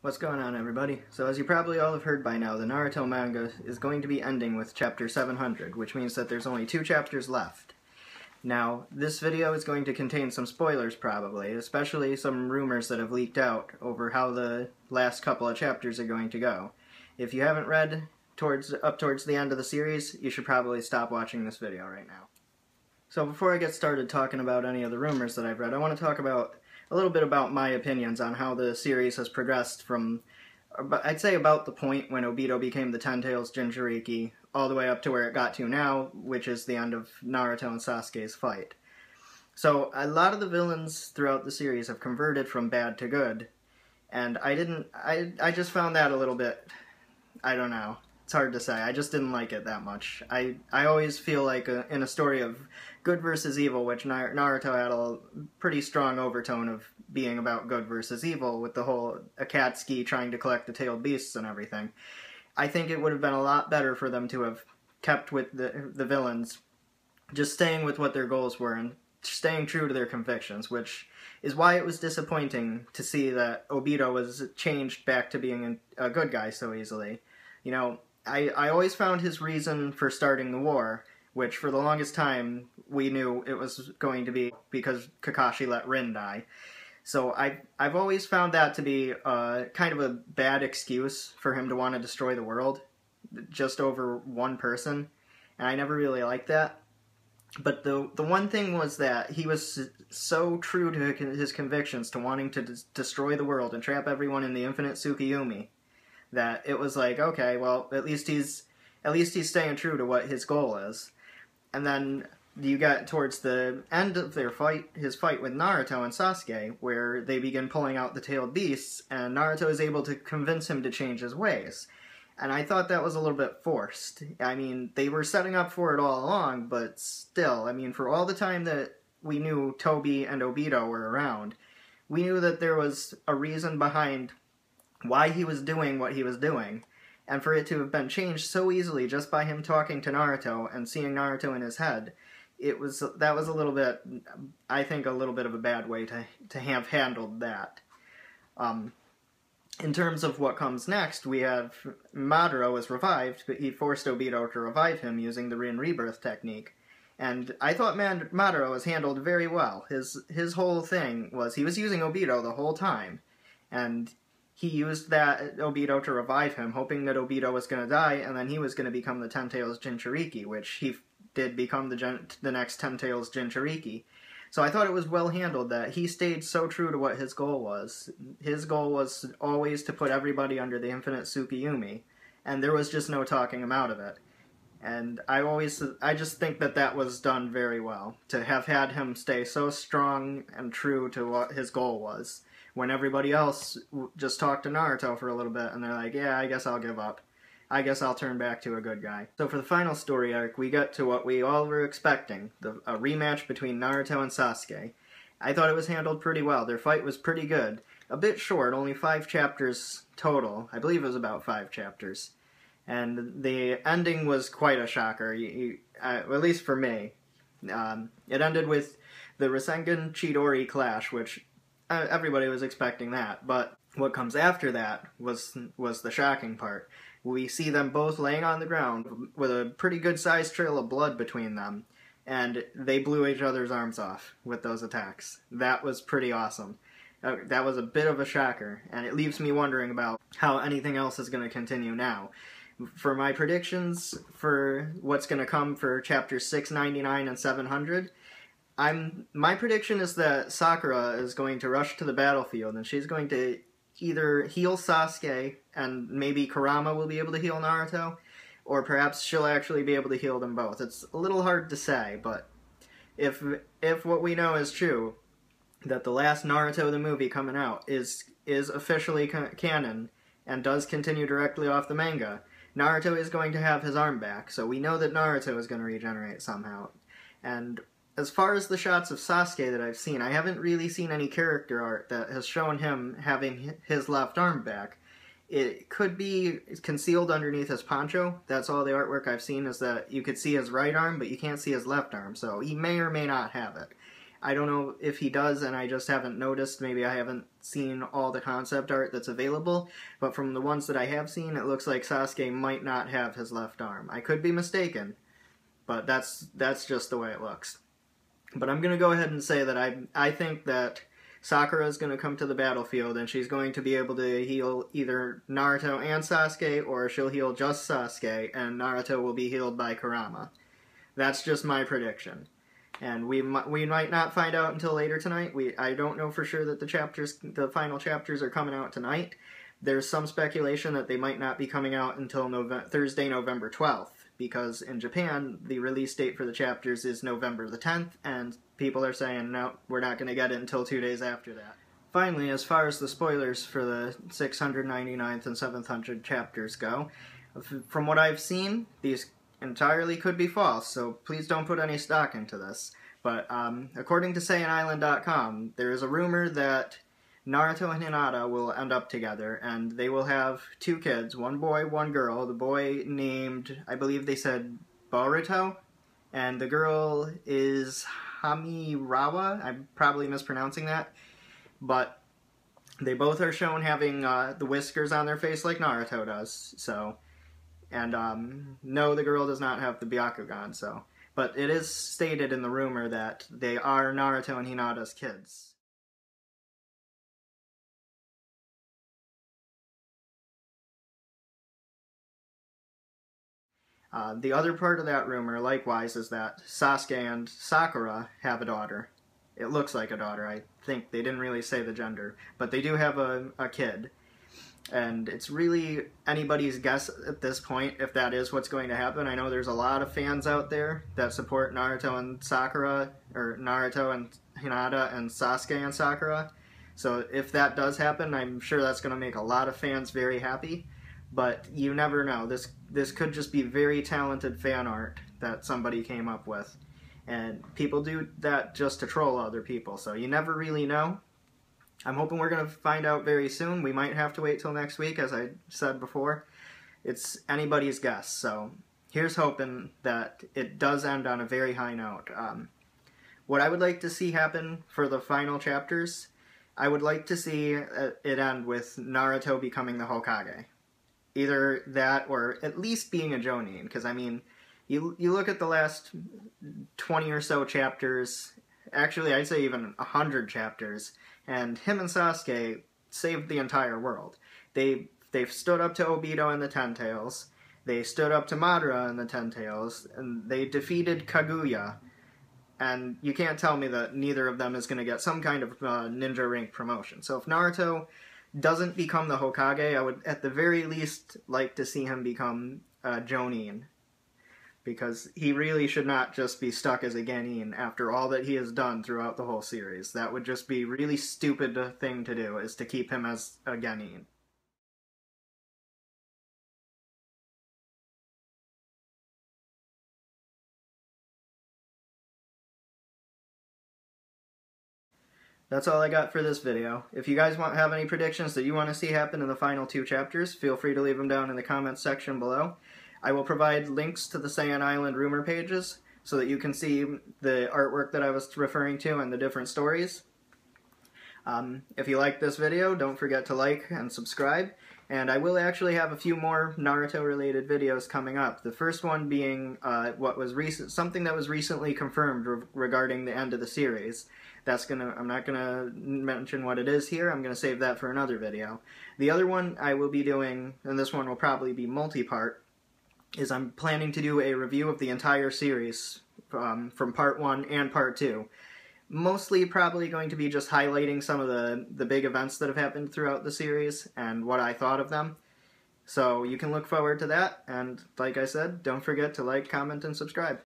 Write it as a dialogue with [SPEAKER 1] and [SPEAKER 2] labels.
[SPEAKER 1] What's going on, everybody? So as you probably all have heard by now, the Naruto manga is going to be ending with chapter 700, which means that there's only 2 chapters left. Now, this video is going to contain some spoilers probably, especially some rumors that have leaked out over how the last couple of chapters are going to go. If you haven't read up towards the end of the series, you should probably stop watching this video right now. So before I get started talking about any of the rumors that I've read, I want to talk about a little bit about my opinions on how the series has progressed from, I'd say, about the point when Obito became the Ten Tails Jinchuriki, all the way up to where it got to now, which is the end of Naruto and Sasuke's fight. So a lot of the villains throughout the series have converted from bad to good, and I just found that a little bit, I don't know, it's hard to say. I just didn't like it that much. I always feel like in a story of good versus evil, which Naruto had a pretty strong overtone of being about good versus evil, with the whole Akatsuki trying to collect the tailed beasts and everything. I think it would have been a lot better for them to have kept with the villains, just staying with what their goals were and staying true to their convictions, which is why it was disappointing to see that Obito was changed back to being a good guy so easily. You know, I always found his reason for starting the war, which for the longest time we knew it was going to be because Kakashi let Rin die. So I've always found that to be kind of a bad excuse for him to want to destroy the world just over one person, and I never really liked that. But the one thing was that he was so true to his convictions, to wanting to destroy the world and trap everyone in the infinite Tsukuyomi, that it was like, okay, well, at least he's staying true to what his goal is. And then you get towards the end of his fight with Naruto and Sasuke, where they begin pulling out the tailed beasts, and Naruto is able to convince him to change his ways. And I thought that was a little bit forced. I mean, they were setting up for it all along, but still, I mean, for all the time that we knew Tobi and Obito were around, we knew that there was a reason behind why he was doing what he was doing. And for it to have been changed so easily just by him talking to Naruto and seeing Naruto in his head, that was a little bit, I think, a little bit of a bad way to have handled that. In terms of what comes next, we have Madara was revived, but he forced Obito to revive him using the Rin Rebirth technique. And I thought Madara was handled very well. His whole thing was he was using Obito the whole time, and he used that Obito to revive him, hoping that Obito was going to die, and then he was going to become the Ten Tails Jinchuriki, which he did become the next Ten Tails Jinchuriki. So I thought it was well handled that he stayed so true to what his goal was. His goal was always to put everybody under the infinite Tsukuyomi, and there was just no talking him out of it. And I just think that was done very well, to have had him stay so strong and true to what his goal was, when everybody else just talked to Naruto for a little bit, and they're like, yeah, I guess I'll give up. I guess I'll turn back to a good guy. So for the final story arc, we get to what we all were expecting, a rematch between Naruto and Sasuke. I thought it was handled pretty well. Their fight was pretty good. A bit short, only 5 chapters total. I believe it was about 5 chapters. And the ending was quite a shocker, at least for me. It ended with the Rasengan Chidori clash, which everybody was expecting that, but what comes after that was the shocking part. We see them both laying on the ground with a pretty good-sized trail of blood between them, and they blew each other's arms off with those attacks. That was pretty awesome. That was a bit of a shocker, and it leaves me wondering about how anything else is going to continue now. For my predictions for what's going to come for chapters 699 and 700, my prediction is that Sakura is going to rush to the battlefield, and she's going to either heal Sasuke, and maybe Kurama will be able to heal Naruto, or perhaps she'll actually be able to heal them both. It's a little hard to say, but if what we know is true, that the last Naruto the movie coming out is officially canon, and does continue directly off the manga, Naruto is going to have his arm back, so we know that Naruto is going to regenerate somehow. And as far as the shots of Sasuke that I've seen, I haven't really seen any character art that has shown him having his left arm back. It could be concealed underneath his poncho. That's all the artwork I've seen, is that you could see his right arm, but you can't see his left arm, so he may or may not have it. I don't know if he does and I just haven't noticed. Maybe I haven't seen all the concept art that's available, but from the ones that I have seen, it looks like Sasuke might not have his left arm. I could be mistaken, but that's just the way it looks. But I'm going to go ahead and say that I think that Sakura is going to come to the battlefield and she's going to be able to heal either Naruto and Sasuke, or she'll heal just Sasuke and Naruto will be healed by Kurama. That's just my prediction. And we might not find out until later tonight. I don't know for sure that the final chapters are coming out tonight. There's some speculation that they might not be coming out until Thursday, November 12th, because in Japan, the release date for the chapters is November the 10th, and people are saying, no, we're not going to get it until 2 days after that. Finally, as far as the spoilers for the 699th and 700 chapters go, from what I've seen, these entirely could be false, so please don't put any stock into this. But according to SaiyanIsland.com, there is a rumor that Naruto and Hinata will end up together, and they will have 2 kids, 1 boy, 1 girl. The boy named, I believe they said, Boruto, and the girl is Hamirawa. I'm probably mispronouncing that, but they both are shown having the whiskers on their face like Naruto does, so... And, no, the girl does not have the Byakugan, so... But it is stated in the rumor that they are Naruto and Hinata's kids. The other part of that rumor, likewise, is that Sasuke and Sakura have a daughter. It looks like a daughter, I think. They didn't really say the gender. But they do have a kid. And it's really anybody's guess at this point if that is what's going to happen. I know there's a lot of fans out there that support Naruto and Sakura, or Naruto and Hinata and Sasuke and Sakura. So if that does happen, I'm sure that's going to make a lot of fans very happy. But you never know. This could just be very talented fan art that somebody came up with. And people do that just to troll other people, so you never really know. I'm hoping we're going to find out very soon. We might have to wait till next week, as I said before. It's anybody's guess, so here's hoping that it does end on a very high note. What I would like to see happen for the final chapters, I would like to see it end with Naruto becoming the Hokage. Either that, or at least being a Jonin, because, I mean, you look at the last 20 or so chapters, actually I'd say even 100 chapters, and him and Sasuke saved the entire world. They've stood up to Obito and the Ten Tails, they stood up to Madara and the Ten Tails, and they defeated Kaguya, and you can't tell me that neither of them is going to get some kind of ninja rank promotion. So if Naruto doesn't become the Hokage, I would at the very least like to see him become Jonin, because he really should not just be stuck as a Genin after all that he has done throughout the whole series. That would just be a really stupid thing to do, is to keep him as a Genin. That's all I got for this video. If you guys have any predictions that you want to see happen in the final 2 chapters, feel free to leave them down in the comments section below. I will provide links to the Saiyan Island rumor pages so that you can see the artwork that I was referring to and the different stories. If you like this video, don't forget to like and subscribe. And I will actually have a few more Naruto-related videos coming up. The first one being something that was recently confirmed regarding the end of the series. I'm not gonna mention what it is here. I'm gonna save that for another video. The other one I will be doing, and this one will probably be multi-part, is I'm planning to do a review of the entire series from part 1 and part 2. Mostly probably going to be just highlighting some of the big events that have happened throughout the series and what I thought of them. So you can look forward to that, and like I said, don't forget to like, comment, and subscribe.